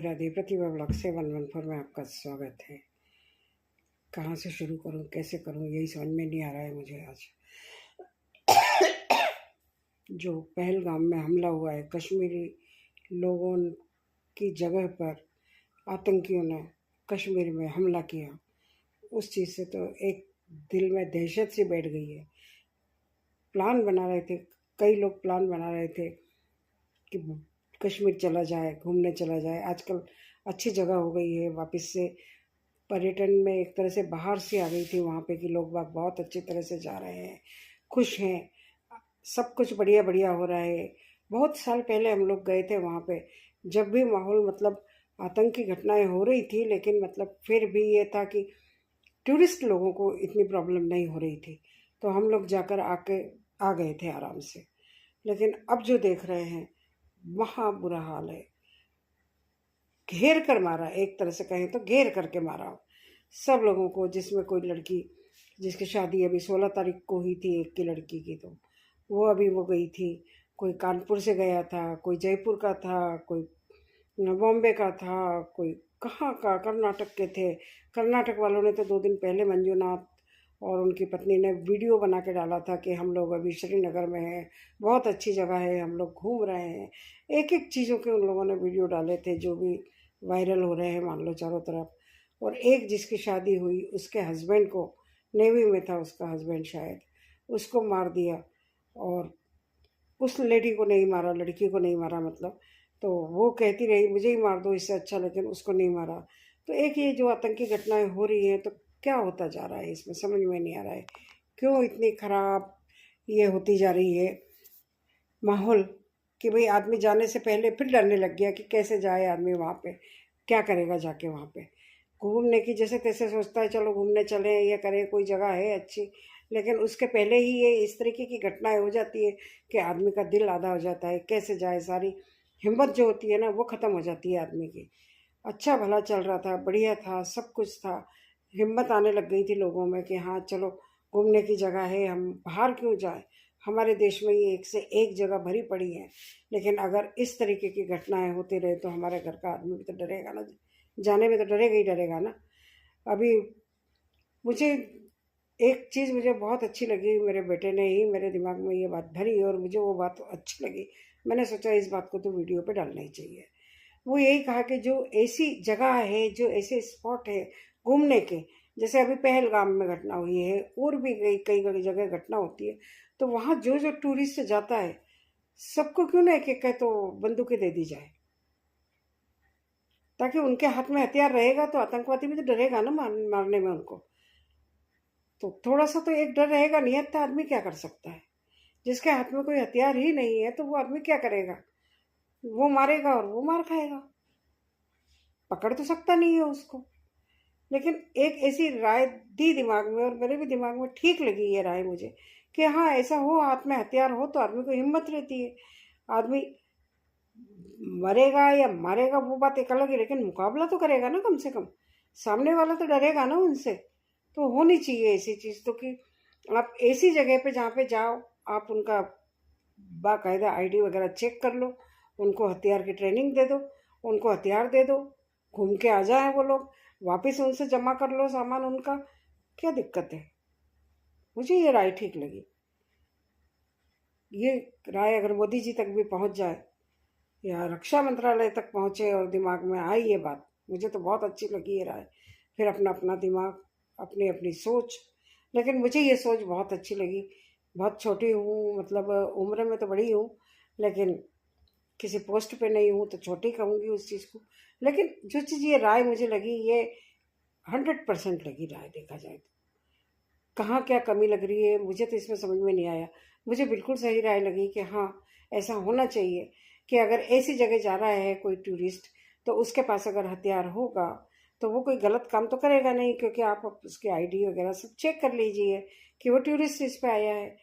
राधे प्रतिभा blog 714 में आपका स्वागत है। कहाँ से शुरू करूँ, कैसे करूँ, यही समझ में नहीं आ रहा है मुझे। आज जो पहलगाम में हमला हुआ है, कश्मीरी लोगों की जगह पर आतंकियों ने कश्मीर में हमला किया, उस चीज़ से तो एक दिल में दहशत सी बैठ गई है। प्लान बना रहे थे, कई लोग प्लान बना रहे थे कि कश्मीर चला जाए, घूमने चला जाए। आजकल अच्छी जगह हो गई है, वापस से पर्यटन में एक तरह से बाहर से आ गई थी वहाँ पे कि लोग बाग बहुत अच्छी तरह से जा रहे हैं, खुश हैं, सब कुछ बढ़िया बढ़िया हो रहा है। बहुत साल पहले हम लोग गए थे वहाँ पे, जब भी माहौल मतलब आतंकी घटनाएं हो रही थी, लेकिन मतलब फिर भी ये था कि टूरिस्ट लोगों को इतनी प्रॉब्लम नहीं हो रही थी, तो हम लोग जाकर आ गए थे आराम से। लेकिन अब जो देख रहे हैं, महा बुरा हाल है। घेर कर मारा, एक तरह से कहें तो घेर करके मारा सब लोगों को, जिसमें कोई लड़की जिसकी शादी अभी 16 तारीख को हुई थी, एक की लड़की की, तो वो गई थी। कोई कानपुर से गया था, कोई जयपुर का था, कोई बॉम्बे का था, कोई कहाँ का, कर्नाटक के थे। कर्नाटक वालों ने तो 2 दिन पहले मंजुनाथ और उनकी पत्नी ने वीडियो बना के डाला था कि हम लोग अभी श्रीनगर में हैं, बहुत अच्छी जगह है, हम लोग घूम रहे हैं। एक एक चीज़ों के उन लोगों ने वीडियो डाले थे जो भी वायरल हो रहे हैं मान लो चारों तरफ। और एक जिसकी शादी हुई, उसके हस्बैंड को, नेवी में था उसका हस्बैंड शायद, उसको मार दिया। और उस लेडी को नहीं मारा, लड़की को नहीं मारा मतलब, तो वो कहती रही मुझे ही मार दो इससे अच्छा, लेकिन उसको नहीं मारा। तो एक ये जो आतंकी घटनाएं हो रही हैं, तो क्या होता जा रहा है इसमें समझ में नहीं आ रहा है। क्यों इतनी खराब ये होती जा रही है माहौल, कि भाई आदमी जाने से पहले फिर डरने लग गया कि कैसे जाए आदमी वहाँ पे, क्या करेगा जाके वहाँ पे। घूमने की जैसे तैसे सोचता है चलो घूमने चलें, ये करें, कोई जगह है अच्छी, लेकिन उसके पहले ही ये इस तरीके की घटनाएं हो जाती है कि आदमी का दिल आधा हो जाता है। कैसे जाए, सारी हिम्मत जो होती है ना वो ख़त्म हो जाती है आदमी की। अच्छा भला चल रहा था, बढ़िया था, सब कुछ था, हिम्मत आने लग गई थी लोगों में कि हाँ चलो घूमने की जगह है, हम बाहर क्यों जाए, हमारे देश में ये एक से एक जगह भरी पड़ी है। लेकिन अगर इस तरीके की घटनाएं होती रहे तो हमारे घर का आदमी भी तो डरेगा ना, जाने में तो डरेगा ही डरेगा ना। अभी मुझे एक चीज़ मुझे बहुत अच्छी लगी, मेरे बेटे ने ही मेरे दिमाग में ये बात भरी और मुझे वो बात अच्छी लगी। मैंने सोचा इस बात को तो वीडियो पे डालना ही चाहिए। वो यही कहा कि जो ऐसी जगह है, जो ऐसे स्पॉट है घूमने के, जैसे अभी पहलगाम में घटना हुई है, और भी कई कई जगह घटना होती है, तो वहाँ जो जो टूरिस्ट जाता है, सबको क्यों ना एक एक तो बंदूकें दे दी जाए, ताकि उनके हाथ में हथियार रहेगा तो आतंकवादी भी तो डरेगा ना मारने में उनको। तो थोड़ा सा तो एक डर रहेगा, नियत था आदमी क्या कर सकता है। जिसके हाथ में कोई हथियार ही नहीं है तो वो आदमी क्या करेगा, वो मारेगा और वो मार खाएगा, पकड़ तो सकता नहीं है उसको। लेकिन एक ऐसी राय दी दिमाग में, और मेरे भी दिमाग में ठीक लगी ये राय मुझे, कि हाँ ऐसा हो, हाथ में हथियार हो तो आदमी को हिम्मत रहती है। आदमी मरेगा या मारेगा वो बात एक अलग है, लेकिन मुकाबला तो करेगा ना, कम से कम सामने वाला तो डरेगा ना उनसे। तो होनी चाहिए ऐसी चीज़ तो, कि आप ऐसी जगह पे जहाँ पे जाओ, आप उनका बाकायदा आईडी वगैरह चेक कर लो, उनको हथियार की ट्रेनिंग दे दो, उनको हथियार दे दो, घूम के आ जाए वो लोग, वापस उनसे जमा कर लो सामान उनका, क्या दिक्कत है। मुझे ये राय ठीक लगी। ये राय अगर मोदी जी तक भी पहुंच जाए या रक्षा मंत्रालय तक पहुंचे और दिमाग में आई ये बात, मुझे तो बहुत अच्छी लगी ये राय। फिर अपना अपना दिमाग, अपनी अपनी सोच, लेकिन मुझे ये सोच बहुत अच्छी लगी। बहुत छोटी हूँ, मतलब उम्र में तो बड़ी हूँ, लेकिन किसी पोस्ट पे नहीं हूँ तो छोटी कहूँगी उस चीज़ को। लेकिन जो चीज़ ये राय मुझे लगी, ये 100% लगी राय, देखा जाए तो कहाँ क्या कमी लग रही है मुझे तो इसमें समझ में नहीं आया। मुझे बिल्कुल सही राय लगी कि हाँ ऐसा होना चाहिए कि अगर ऐसी जगह जा रहा है कोई टूरिस्ट, तो उसके पास अगर हथियार होगा तो वो कोई गलत काम तो करेगा नहीं, क्योंकि आप उसके आईडी वगैरह सब चेक कर लीजिए कि वो टूरिस्ट इस पे आया है।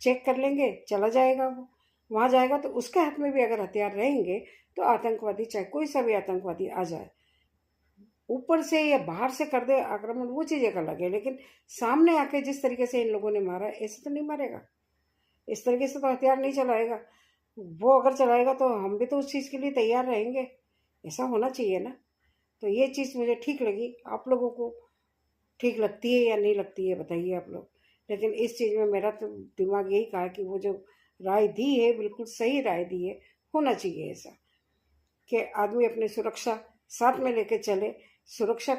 चेक कर लेंगे, चला जाएगा वो, वहाँ जाएगा तो उसके हाथ में भी अगर हथियार रहेंगे तो आतंकवादी, चाहे कोई सा भी आतंकवादी आ जाए, ऊपर से या बाहर से कर दे आक्रमण, वो चीज़ एक अलग है, लेकिन सामने आके जिस तरीके से इन लोगों ने मारा, ऐसे तो नहीं मारेगा, इस तरीके से तो हथियार नहीं चलाएगा। वो अगर चलाएगा तो हम भी तो उस चीज़ के लिए तैयार रहेंगे। ऐसा होना चाहिए ना। तो ये चीज़ मुझे ठीक लगी। आप लोगों को ठीक लगती है या नहीं लगती है बताइए आप लोग। लेकिन इस चीज़ में मेरा तो दिमाग यही कहा कि वो जो राय दी है बिल्कुल सही राय दी है। होना चाहिए ऐसा कि आदमी अपनी सुरक्षा साथ में लेके चले। सुरक्षा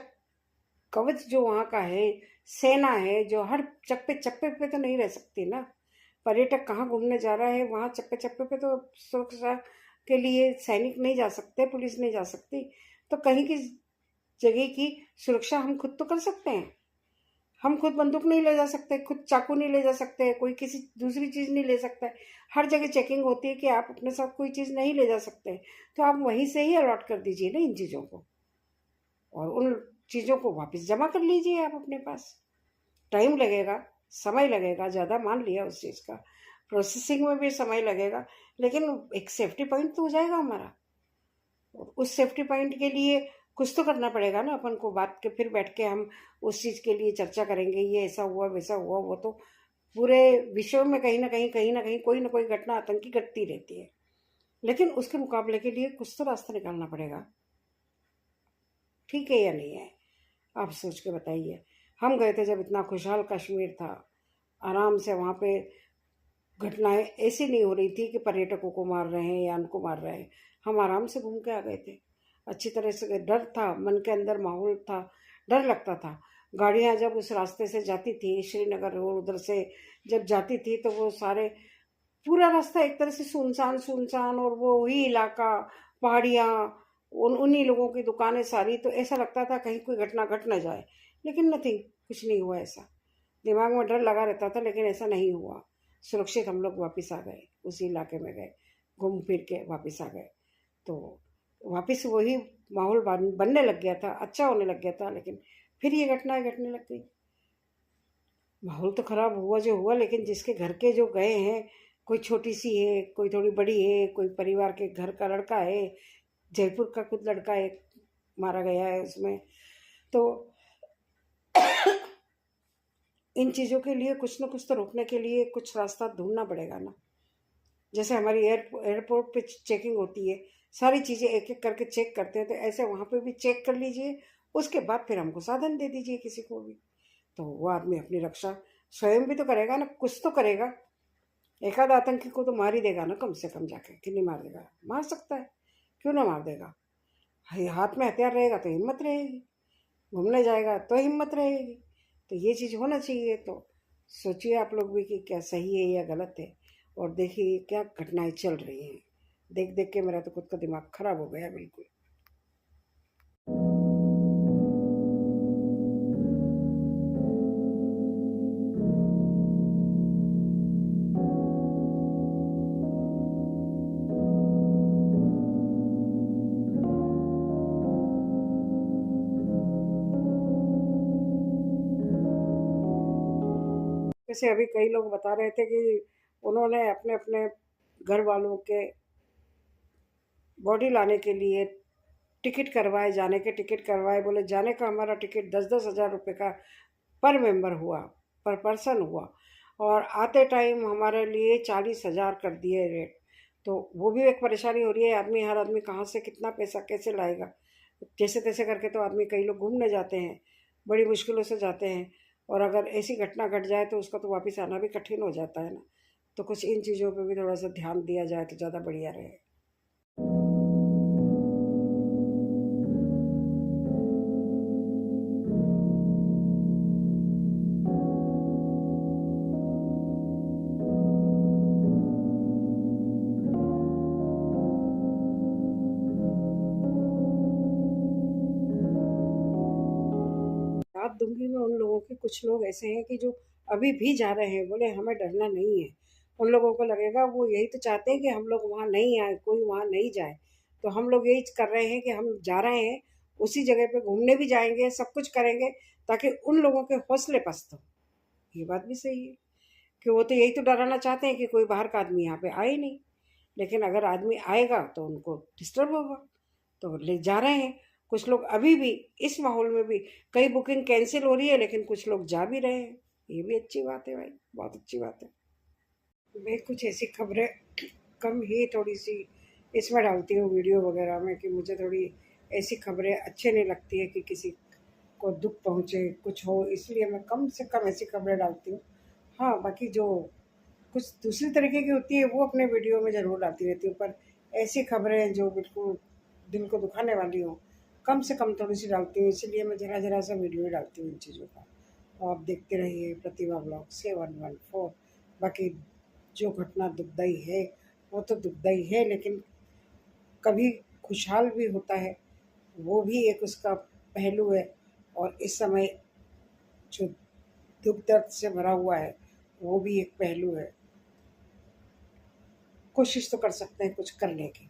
कवच जो वहाँ का है, सेना है जो हर चप्पे चप्पे पे तो नहीं रह सकती ना। पर्यटक कहाँ घूमने जा रहा है वहाँ चप्पे चप्पे पे तो सुरक्षा के लिए सैनिक नहीं जा सकते, पुलिस नहीं जा सकती। तो कहीं की जगह की सुरक्षा हम खुद तो कर सकते हैं। हम खुद बंदूक नहीं ले जा सकते, खुद चाकू नहीं ले जा सकते, कोई किसी दूसरी चीज़ नहीं ले सकता है। हर जगह चेकिंग होती है कि आप अपने साथ कोई चीज़ नहीं ले जा सकते। तो आप वहीं से ही अलॉट कर दीजिए ना इन चीज़ों को, और उन चीज़ों को वापस जमा कर लीजिए आप अपने पास। टाइम लगेगा, समय लगेगा ज़्यादा, मान लिया उस चीज़ का, प्रोसेसिंग में भी समय लगेगा, लेकिन एक सेफ्टी पॉइंट तो हो जाएगा हमारा। उस सेफ्टी पॉइंट के लिए कुछ तो करना पड़ेगा ना अपन को। बात के फिर बैठ के हम उस चीज़ के लिए चर्चा करेंगे, ये ऐसा हुआ वैसा हुआ, वो तो पूरे विश्व में कहीं ना कहीं कोई ना कोई घटना आतंकी घटती रहती है। लेकिन उसके मुकाबले के लिए कुछ तो रास्ता निकालना पड़ेगा। ठीक है या नहीं है, आप सोच के बताइए। हम गए थे जब इतना खुशहाल कश्मीर था, आराम से वहाँ पे घटनाएं ऐसी नहीं हो रही थी कि पर्यटकों को मार रहे हैं या उनको मार रहे हैं। हम आराम से घूम के आ गए थे अच्छी तरह से। डर था मन के अंदर, माहौल था, डर लगता था। गाड़ियाँ जब उस रास्ते से जाती थी श्रीनगर और उधर से जब जाती थी तो वो सारे पूरा रास्ता एक तरह से सुनसान सुनसान, और वो ही इलाका, पहाड़ियाँ, उन्हीं लोगों की दुकानें सारी। तो ऐसा लगता था कहीं कोई घटना घट ना जाए, लेकिन नथिंग, कुछ नहीं हुआ ऐसा। दिमाग में डर लगा रहता था लेकिन ऐसा नहीं हुआ। सुरक्षित हम लोग वापस आ गए, उसी इलाके में गए, घूम फिर के वापस आ गए। तो वापस वही माहौल बनने लग गया था, अच्छा होने लग गया था। लेकिन फिर ये घटनाएं घटने लग गई। माहौल तो खराब हुआ जो हुआ, लेकिन जिसके घर के जो गए हैं, कोई छोटी सी है, कोई थोड़ी बड़ी है, कोई परिवार के घर का लड़का है, जयपुर का खुद लड़का एक मारा गया है उसमें। तो इन चीज़ों के लिए कुछ ना कुछ तो रोकने के लिए कुछ रास्ता ढूंढना पड़ेगा ना। जैसे हमारी एयरपोर्ट पे चेकिंग होती है, सारी चीज़ें एक एक करके चेक करते हैं, तो ऐसे वहाँ पे भी चेक कर लीजिए। उसके बाद फिर हमको साधन दे दीजिए किसी को भी। तो वो आदमी अपनी रक्षा स्वयं भी तो करेगा ना, कुछ तो करेगा। एक आध आतंकी को तो मार ही देगा ना कम से कम जाके, कि नहीं मार देगा? मार सकता है, क्यों ना मार देगा। हाथ में हथियार रहेगा तो हिम्मत रहेगी, घूमने जाएगा तो हिम्मत रहेगी। तो ये चीज़ होना चाहिए। तो सोचिए आप लोग भी कि क्या सही है या गलत है, और देखिए क्या घटनाएं चल रही हैं। देख देख के मेरा तो खुद का दिमाग खराब हो गया बिल्कुल। जैसे अभी कई लोग बता रहे थे कि उन्होंने अपने अपने घर वालों के बॉडी लाने के लिए टिकट करवाए, जाने के टिकट करवाए। बोले जाने का हमारा टिकट 10-10 हज़ार रुपये का पर मेंबर हुआ, पर पर्सन हुआ, और आते टाइम हमारे लिए 40 हज़ार कर दिए रेट। तो वो भी एक परेशानी हो रही है। आदमी, हर आदमी कहाँ से कितना पैसा कैसे लाएगा? जैसे तैसे करके तो आदमी, कई लोग घूमने जाते हैं, बड़ी मुश्किलों से जाते हैं, और अगर ऐसी घटना घट जाए तो उसका तो वापस आना भी कठिन हो जाता है ना। तो कुछ इन चीज़ों पे भी थोड़ा सा ध्यान दिया जाए तो ज़्यादा बढ़िया रहे। दाद दूंगी मैं उन लोगों के। कुछ लोग ऐसे हैं कि जो अभी भी जा रहे हैं, बोले हमें डरना नहीं है। उन लोगों को लगेगा, वो यही तो चाहते हैं कि हम लोग वहाँ नहीं आए, कोई वहाँ नहीं जाए। तो हम लोग यही कर रहे हैं कि हम जा रहे हैं, उसी जगह पे घूमने भी जाएंगे, सब कुछ करेंगे, ताकि उन लोगों के हौसले पस्त हो। ये बात भी सही है कि वो तो यही तो डराना चाहते हैं कि कोई बाहर का आदमी यहाँ पे आए ही नहीं। लेकिन अगर आदमी आएगा तो उनको डिस्टर्ब होगा, तो ले जा रहे हैं। कुछ लोग अभी भी इस माहौल में भी, कई बुकिंग कैंसिल हो रही है लेकिन कुछ लोग जा भी रहे हैं। ये भी अच्छी बात है भाई, बहुत अच्छी बात है। भाई कुछ ऐसी खबरें कम ही थोड़ी सी इसमें डालती हूँ वीडियो वगैरह में कि मुझे थोड़ी ऐसी खबरें अच्छी नहीं लगती है कि किसी को दुख पहुँचे, कुछ हो, इसलिए मैं कम से कम ऐसी खबरें डालती हूँ। हाँ, बाकी जो कुछ दूसरी तरीके की होती है वो अपने वीडियो में ज़रूर डालती रहती हूँ, पर ऐसी खबरें जो बिल्कुल दिल को दुखाने वाली हो, कम से कम थोड़ी सी डालती हूँ, इसीलिए मैं ज़रा सा वीडियो ही डालती हूँ इन चीज़ों का। तो आप देखते रहिए प्रतिभा ब्लॉग 714। बाकी जो घटना दुखदाई है वो तो दुखदाई है, लेकिन कभी खुशहाल भी होता है, वो भी एक उसका पहलू है। और इस समय जो दुख दर्द से भरा हुआ है वो भी एक पहलू है। कोशिश तो कर सकते हैं कुछ करने की।